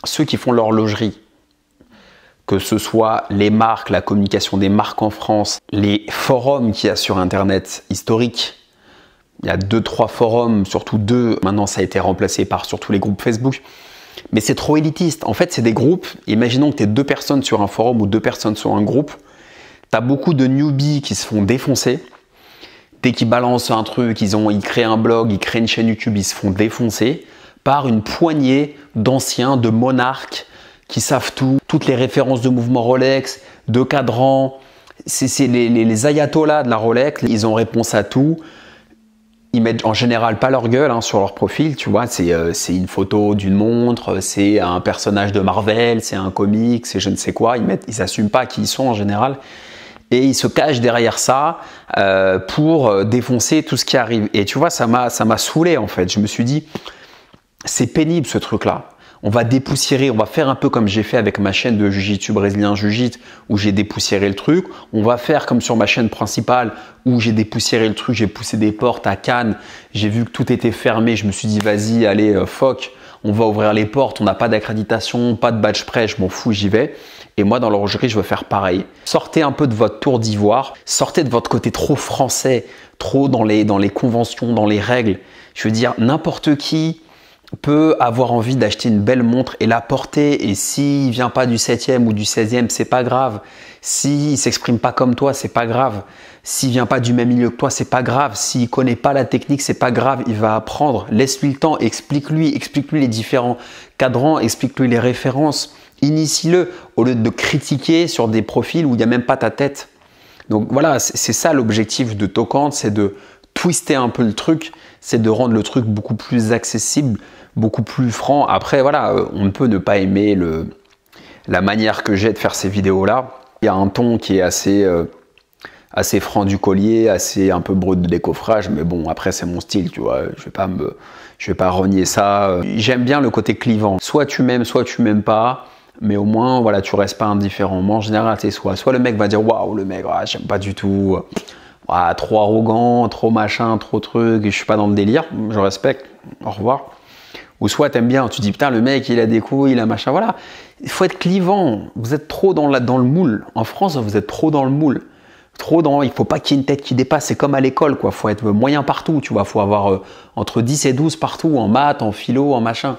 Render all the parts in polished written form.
ceux qui font l'horlogerie, que ce soit les marques, la communication des marques en France, les forums qu'il y a sur Internet historiques. Il y a 2-3 forums, surtout 2. Maintenant, ça a été remplacé par surtout les groupes Facebook. Mais c'est trop élitiste. En fait, c'est des groupes. Imaginons que tu es 2 personnes sur un forum ou 2 personnes sur un groupe. Tu as beaucoup de newbies qui se font défoncer. Dès qu'ils balancent un truc, ils créent un blog, ils créent une chaîne YouTube, ils se font défoncer par une poignée d'anciens, de monarques qui savent tout. Toutes les références de mouvements Rolex, de cadrans. C'est les ayatollahs de la Rolex. Ils ont réponse à tout. Ils mettent en général pas leur gueule sur leur profil, tu vois, c'est une photo d'une montre, c'est un personnage de Marvel, c'est un comic, c'est je ne sais quoi, ils n'assument pas qui ils sont en général et ils se cachent derrière ça pour défoncer tout ce qui arrive. Et tu vois, ça m'a saoulé en fait, je me suis dit, c'est pénible ce truc-là. On va dépoussiérer, on va faire un peu comme j'ai fait avec ma chaîne de Jiu-Jitsu brésilien Jiu-Jitsu où j'ai dépoussiéré le truc. On va faire comme sur ma chaîne principale où j'ai dépoussiéré le truc, j'ai poussé des portes à Cannes. J'ai vu que tout était fermé, je me suis dit vas-y, allez, fuck, on va ouvrir les portes, on n'a pas d'accréditation, pas de badge prêt, je m'en fous, j'y vais. Et moi, dans l'horlogerie, je veux faire pareil. Sortez un peu de votre tour d'ivoire, sortez de votre côté trop français, trop dans les conventions, dans les règles. Je veux dire, n'importe qui peut avoir envie d'acheter une belle montre et la porter, et s'il vient pas du 7e ou du 16e, c'est pas grave. S'il s'exprime pas comme toi, c'est pas grave. S'il vient pas du même milieu que toi, c'est pas grave. S'il connaît pas la technique, c'est pas grave. Il va apprendre. Laisse-lui le temps. Explique-lui les différents cadrans. Explique-lui les références. Initie-le au lieu de critiquer sur des profils où il n'y a même pas ta tête. Donc voilà, c'est ça l'objectif de Tocante, c'est de twister un peu le truc, c'est de rendre le truc beaucoup plus accessible, beaucoup plus franc. Après, voilà, on ne peut ne pas aimer la manière que j'ai de faire ces vidéos-là. Il y a un ton qui est assez franc du collier, assez un peu brut de décoffrage, mais bon, après, c'est mon style, tu vois. Je vais pas renier ça. J'aime bien le côté clivant. Soit tu m'aimes pas, mais au moins, voilà, tu restes pas indifférent. Moi, en général, c'est soit le mec va dire waouh, le mec, j'aime pas du tout. Trop arrogant, trop machin, trop truc, je suis pas dans le délire, je respecte, au revoir. Ou soit t'aimes bien, tu dis putain le mec il a des couilles, il a machin, voilà. Il faut être clivant, vous êtes trop dans le moule. En France vous êtes trop dans le moule. Il faut pas qu'il y ait une tête qui dépasse, c'est comme à l'école quoi, faut être moyen partout, tu vois, faut avoir entre 10 et 12 partout, en maths, en philo, en machin.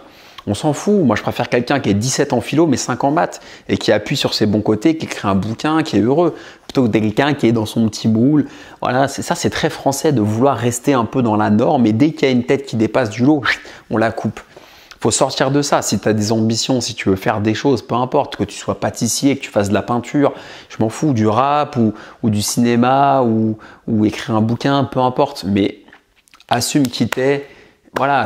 On s'en fout, moi je préfère quelqu'un qui est 17 en philo mais 5 en maths et qui appuie sur ses bons côtés, qui écrit un bouquin, qui est heureux, plutôt que quelqu'un qui est dans son petit moule. Voilà, c'est très français de vouloir rester un peu dans la norme et dès qu'il y a une tête qui dépasse du lot, on la coupe. Faut sortir de ça. Si tu as des ambitions, si tu veux faire des choses, peu importe, que tu sois pâtissier, que tu fasses de la peinture, je m'en fous, du rap ou du cinéma ou écrire un bouquin, peu importe, mais assume qui t'es. Voilà,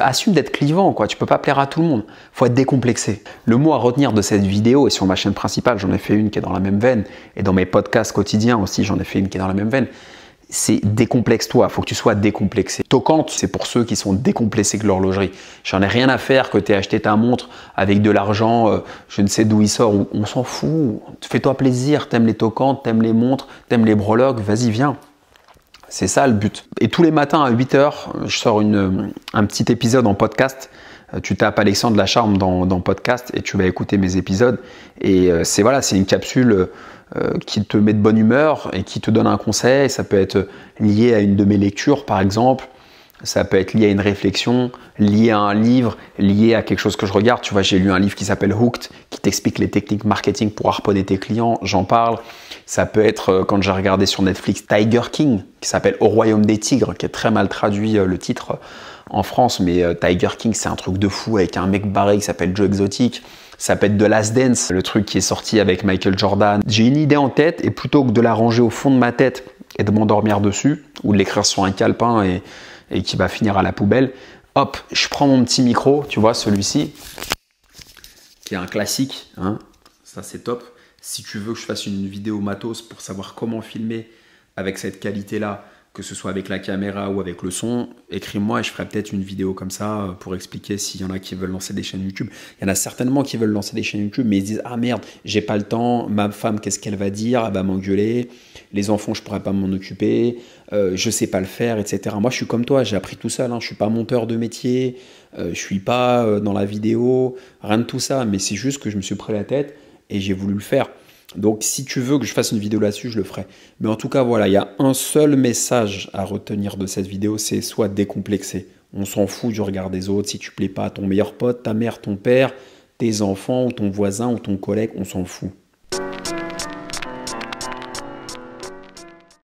assume d'être clivant, quoi. Tu peux pas plaire à tout le monde. Faut être décomplexé. Le mot à retenir de cette vidéo, et sur ma chaîne principale, j'en ai fait une qui est dans la même veine, et dans mes podcasts quotidiens aussi, j'en ai fait une qui est dans la même veine, c'est décomplexe-toi. Faut que tu sois décomplexé. Tocante, c'est pour ceux qui sont décomplexés que l'horlogerie. J'en ai rien à faire que tu aies acheté ta montre avec de l'argent, je ne sais d'où il sort, on s'en fout. Fais-toi plaisir. T'aimes les tocantes, t'aimes les montres, t'aimes les breloques, vas-y, viens. C'est ça le but. Et tous les matins à 8 h, je sors un petit épisode en podcast. Tu tapes Alexandre Lacharme dans podcast et tu vas écouter mes épisodes. Et c'est une capsule qui te met de bonne humeur et qui te donne un conseil. Ça peut être lié à une de mes lectures, par exemple. Ça peut être lié à une réflexion, lié à un livre, lié à quelque chose que je regarde. Tu vois, j'ai lu un livre qui s'appelle Hooked, qui t'explique les techniques marketing pour harponner tes clients. J'en parle. Ça peut être, quand j'ai regardé sur Netflix, Tiger King, qui s'appelle Au Royaume des Tigres, qui est très mal traduit le titre en France. Mais Tiger King, c'est un truc de fou avec un mec barré qui s'appelle Joe Exotic. Ça peut être The Last Dance, le truc qui est sorti avec Michael Jordan. J'ai une idée en tête et plutôt que de la ranger au fond de ma tête et de m'endormir dessus, ou de l'écrire sur un calepin et qui va finir à la poubelle, hop, je prends mon petit micro, tu vois, celui-ci, qui est un classique, hein, ça c'est top. Si tu veux que je fasse une vidéo matos pour savoir comment filmer avec cette qualité-là, que ce soit avec la caméra ou avec le son, écris-moi et je ferai peut-être une vidéo comme ça pour expliquer s'il y en a qui veulent lancer des chaînes YouTube. Il y en a certainement qui veulent lancer des chaînes YouTube, mais ils se disent « Ah merde, j'ai pas le temps, ma femme, qu'est-ce qu'elle va dire? Elle va m'engueuler, les enfants, je pourrais pas m'en occuper, je sais pas le faire, etc. » Moi, je suis comme toi, j'ai appris tout seul, hein. Je suis pas monteur de métier, je suis pas dans la vidéo, rien de tout ça, mais c'est juste que je me suis pris la tête et j'ai voulu le faire. Donc si tu veux que je fasse une vidéo là-dessus, je le ferai. Mais en tout cas, voilà, il y a un seul message à retenir de cette vidéo, c'est sois décomplexé. On s'en fout du regard des autres. Si tu plais pas à ton meilleur pote, ta mère, ton père, tes enfants ou ton voisin ou ton collègue, on s'en fout.